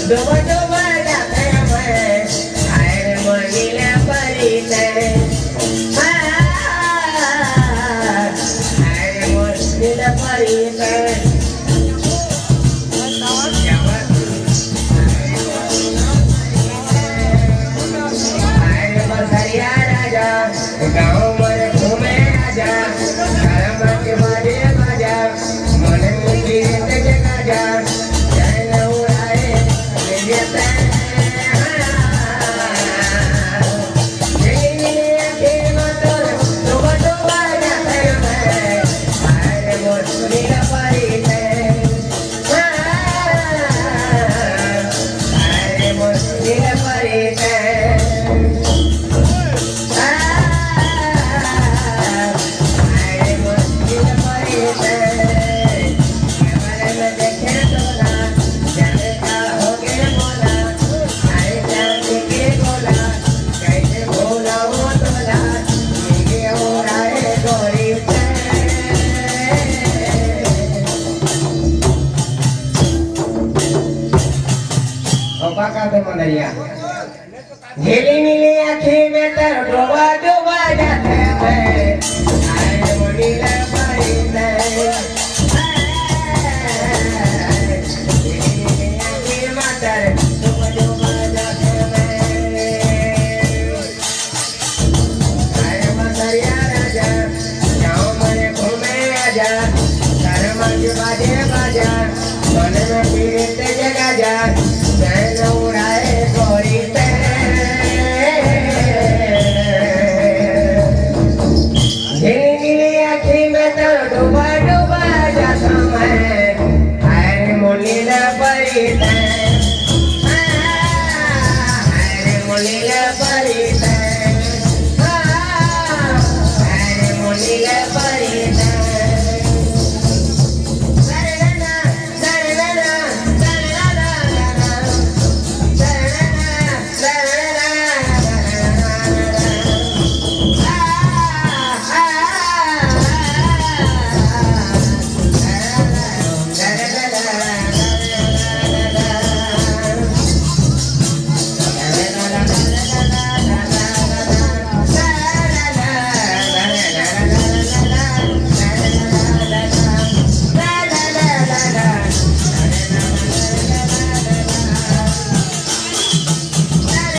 डोबा डोबा जाते मैं आए मोनीला परिते आए मोनीला परिते आए बसरिया राजा गाँव में घूमे राजा करम के बाजे बाजा मन मुझे जगा जा झेली नीली आँखें में तर डोबा डोबा जाते हैं आए मोनीला परिते झेली नीली आँखें में तर डोबा डोबा जाते हैं आए बसरिया राजा गाँव में घूमे आजा करम के बाजे बाजा मन में पीड़ित जगा जा चैन उड़ाए गोरी डोबा डोबा जाता मैं आए मोनीला परिते आए मोनीला परिते आए मोनीला परिते